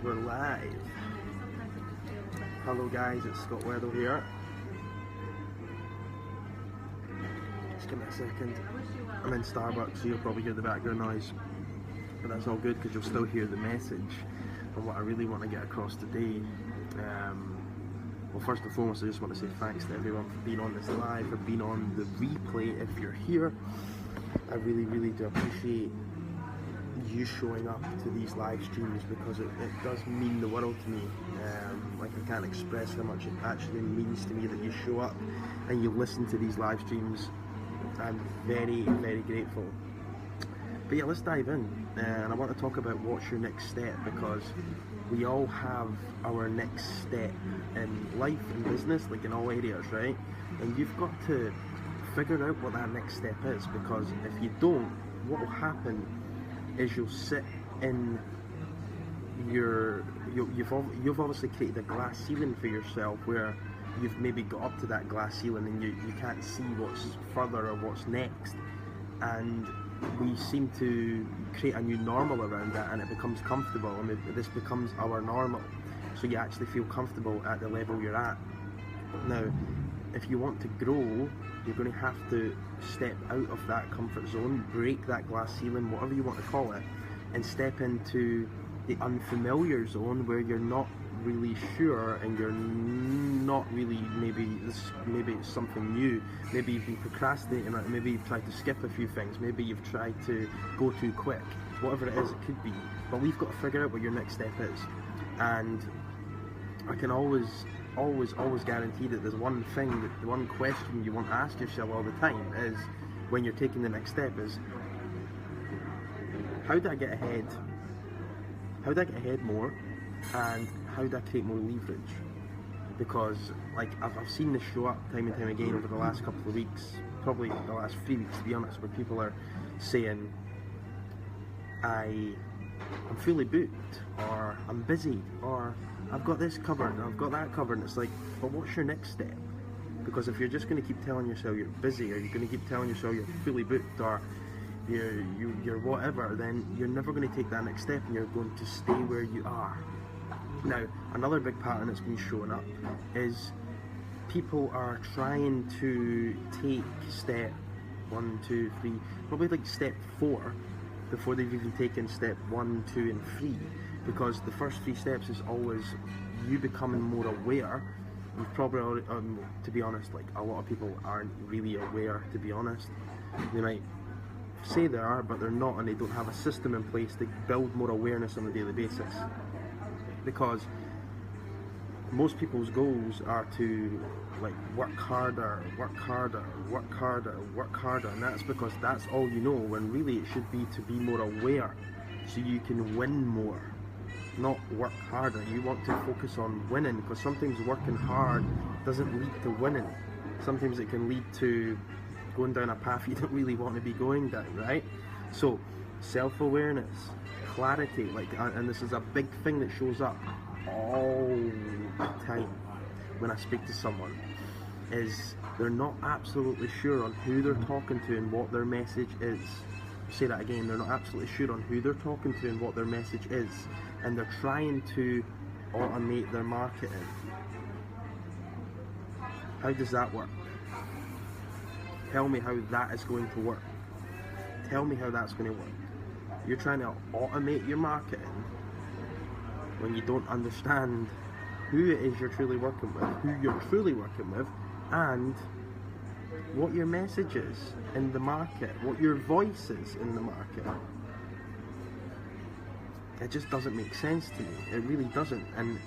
And we're live. Hello guys, it's Scott Weddle here. Just give me a second. I'm in Starbucks, so you'll probably hear the background noise. But that's all good because you'll still hear the message and what I really want to get across today. Well, first and foremost, I just want to say thanks to everyone for being on this live, for being on the replay if you're here. I really do appreciate you showing up to these live streams because it does mean the world to me. Like, I can't express how much it actually means to me that you show up and you listen to these live streams. I'm very grateful. But yeah, let's dive in, and I want to talk about what's your next step, because we all have our next step in life and business, like in all areas, right? And you've got to figure out what that next step is, because if you don't, what will happen is you'll sit in you've obviously created a glass ceiling for yourself where you've maybe got up to that glass ceiling and you can't see what's further or what's next, and we seem to create a new normal around that, and it becomes comfortable, and this becomes our normal, so you actually feel comfortable at the level you're at. Now, if you want to grow, you're going to have to step out of that comfort zone, break that glass ceiling, whatever you want to call it, and step into the unfamiliar zone where you're not really sure and you're not really, maybe it's something new, maybe you've been procrastinating, maybe you've tried to skip a few things, maybe you've tried to go too quick, whatever it is, it could be, but we've got to figure out what your next step is. And I can always guarantee that there's one thing, the one question you want to ask yourself all the time is, when you're taking the next step, is how do I get ahead? How do I get ahead more? And how do I create more leverage? Because, like, I've seen this show up time and time again over the last couple of weeks, probably the last 3 weeks to be honest, where people are saying, I'm fully booked, or I'm busy, or I've got this covered, and I've got that covered, and it's like, but what's your next step? Because if you're just going to keep telling yourself you're busy, or you're going to keep telling yourself you're fully booked, or you're whatever, then you're never going to take that next step, and you're going to stay where you are. Now, another big pattern that's been showing up is people are trying to take step 1, 2, 3, probably like step 4, before they've even taken step 1, 2 and 3, because the first 3 steps is always you becoming more aware. You've probably already, to be honest, like, a lot of people aren't really aware, to be honest. They might say they are, but they're not, and they don't have a system in place to build more awareness on a daily basis. Because most people's goals are to, like, work harder, and that's because that's all you know, when really it should be to be more aware so you can win more, not work harder. You want to focus on winning, because sometimes working hard doesn't lead to winning. Sometimes it can lead to going down a path you don't really want to be going down, right? So self-awareness, clarity, like, and this is a big thing that shows up all the time when I speak to someone, is they're not absolutely sure on who they're talking to and what their message is. I'll say that again, they're not absolutely sure on who they're talking to and what their message is, and they're trying to automate their marketing. How does that work? Tell me how that is going to work. Tell me how that's going to work. You're trying to automate your marketing when you don't understand who it is you're truly working with, who you're truly working with, and what your message is in the market, what your voice is in the market. It just doesn't make sense to me. It really doesn't. And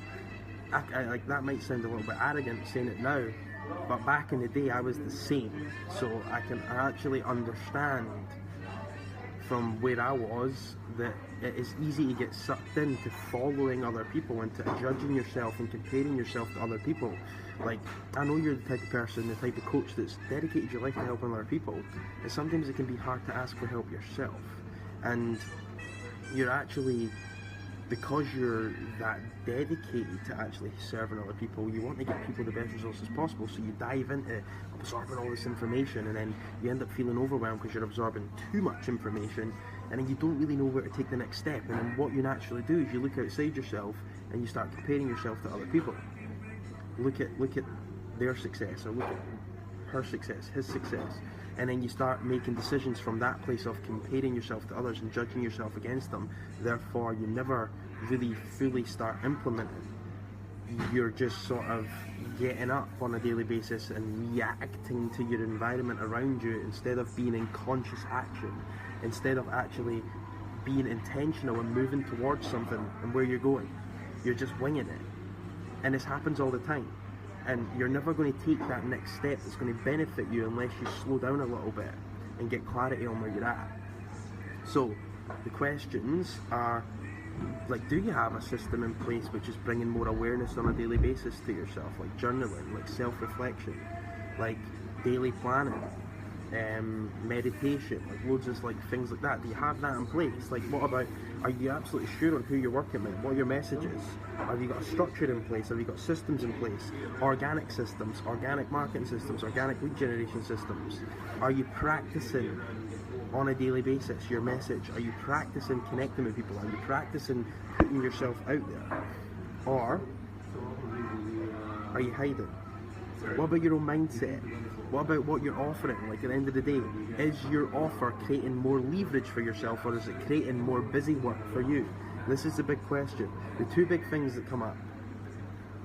I like, that might sound a little bit arrogant saying it now, but back in the day I was the same, so I can actually understand from where I was that it is easy to get sucked into following other people and to judging yourself and comparing yourself to other people. Like, I know you're the type of person, the type of coach that's dedicated your life to helping other people, and sometimes it can be hard to ask for help yourself, and you're actually, because you're that dedicated to actually serving other people, you want to get people the best results as possible, so you dive into absorbing all this information, and then you end up feeling overwhelmed because you're absorbing too much information, and then you don't really know where to take the next step. And then what you naturally do is you look outside yourself and you start comparing yourself to other people. Look at their success, or look at her success, his success, and then you start making decisions from that place of comparing yourself to others and judging yourself against them. Therefore, you never really fully start implementing. You're just sort of getting up on a daily basis and reacting to your environment around you instead of being in conscious action, instead of actually being intentional and moving towards something and where you're going. You're just winging it. And this happens all the time. And you're never going to take that next step that's going to benefit you unless you slow down a little bit and get clarity on where you're at. So the questions are, like, do you have a system in place which is bringing more awareness on a daily basis to yourself, like journaling, like self-reflection, like daily planning, meditation, like loads of like things like that? Do you have that in place? Like, what about, are you absolutely sure on who you're working with, what your message is? Have you got a structure in place? Have you got systems in place? Organic systems, organic marketing systems, organic lead generation systems? Are you practicing on a daily basis your message? Are you practicing connecting with people? Are you practicing putting yourself out there? Or are you hiding? What about your own mindset? What about what you're offering? Like, at the end of the day, is your offer creating more leverage for yourself, or is it creating more busy work for you? This is the big question. The two big things that come up: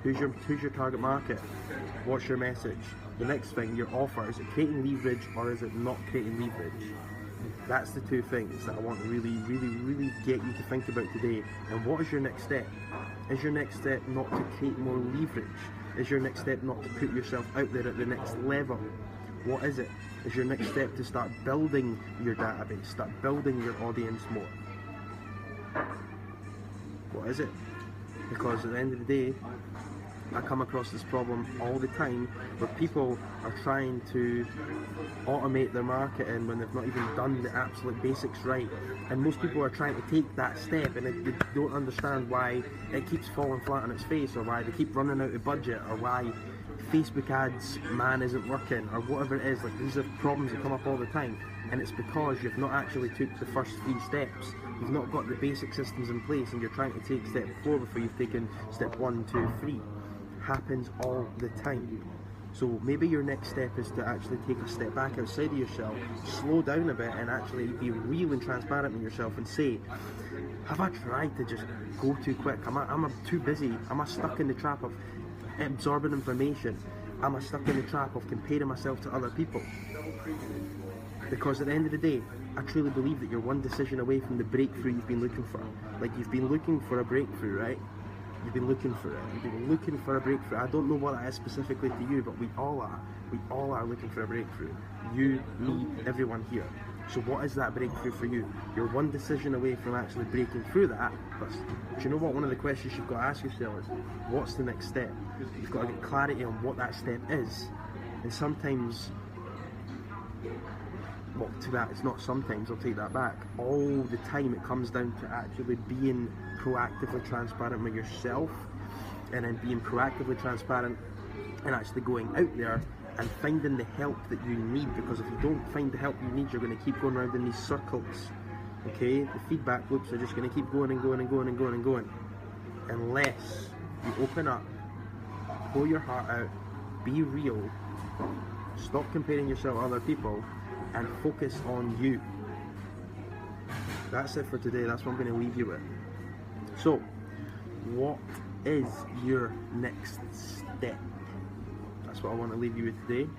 who's your target market? What's your message? The next thing, your offer, is it creating leverage or is it not creating leverage? That's the two things that I want to really get you to think about today. And what is your next step? Is your next step not to create more leverage? Is your next step not to put yourself out there at the next level? What is it? Is your next step to start building your database, start building your audience more? What is it? Because at the end of the day, I come across this problem all the time where people are trying to automate their marketing when they've not even done the absolute basics right. And most people are trying to take that step and they don't understand why it keeps falling flat on its face, or why they keep running out of budget, or why Facebook ads isn't working, or whatever it is. Like, these are problems that come up all the time, and it's because you've not actually took the first 3 steps. You've not got the basic systems in place, and you're trying to take step 4 before you've taken step 1, 2, 3. Happens all the time. So maybe your next step is to actually take a step back outside of yourself, slow down a bit, and actually be real and transparent with yourself and say, have I tried to just go too quick? Am I too busy? Am I stuck in the trap of absorbing information? Am I stuck in the trap of comparing myself to other people? Because at the end of the day, I truly believe that you're one decision away from the breakthrough you've been looking for. Like, you've been looking for a breakthrough, right? You've been looking for it. You've been looking for a breakthrough. I don't know what that is specifically to you, but we all are. We all are looking for a breakthrough. You, me, everyone here. So what is that breakthrough for you? You're one decision away from actually breaking through that. But do you know what? One of the questions you've got to ask yourself is, what's the next step? You've got to get clarity on what that step is. And sometimes, well, to that, it's not sometimes, I'll take that back. All the time it comes down to actually being proactively transparent with yourself, and then being proactively transparent and actually going out there and finding the help that you need. Because if you don't find the help you need, you're going to keep going around in these circles. Okay, the feedback loops are just going to keep going and going and going and going and going, unless you open up, pull your heart out, be real, stop comparing yourself to other people, and focus on you. That's it for today. That's what I'm going to leave you with. So, what is your next step? That's what I want to leave you with today.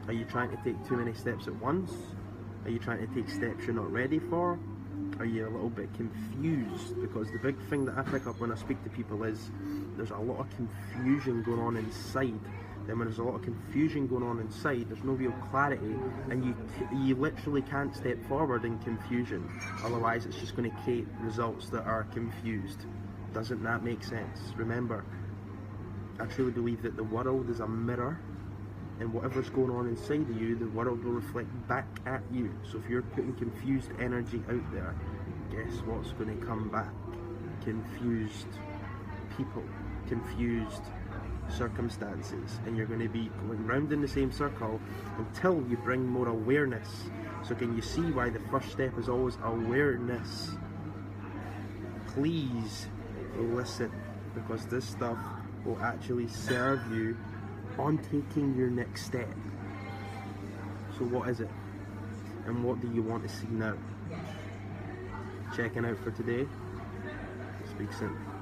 Are you trying to take too many steps at once? Are you trying to take steps you're not ready for? Are you a little bit confused? Because the big thing that I pick up when I speak to people is there's a lot of confusion going on inside. Then when there's a lot of confusion going on inside, there's no real clarity, and you literally can't step forward in confusion. Otherwise, it's just going to create results that are confused. Doesn't that make sense? Remember, I truly believe that the world is a mirror, and whatever's going on inside of you, the world will reflect back at you. So if you're putting confused energy out there, guess what's going to come back? Confused people, confused circumstances, and you're going to be going round in the same circle until you bring more awareness. So can you see why the first step is always awareness? Please listen, because this stuff will actually serve you on taking your next step. So what is it? And what do you want to see now? Checking out for today. Speak soon.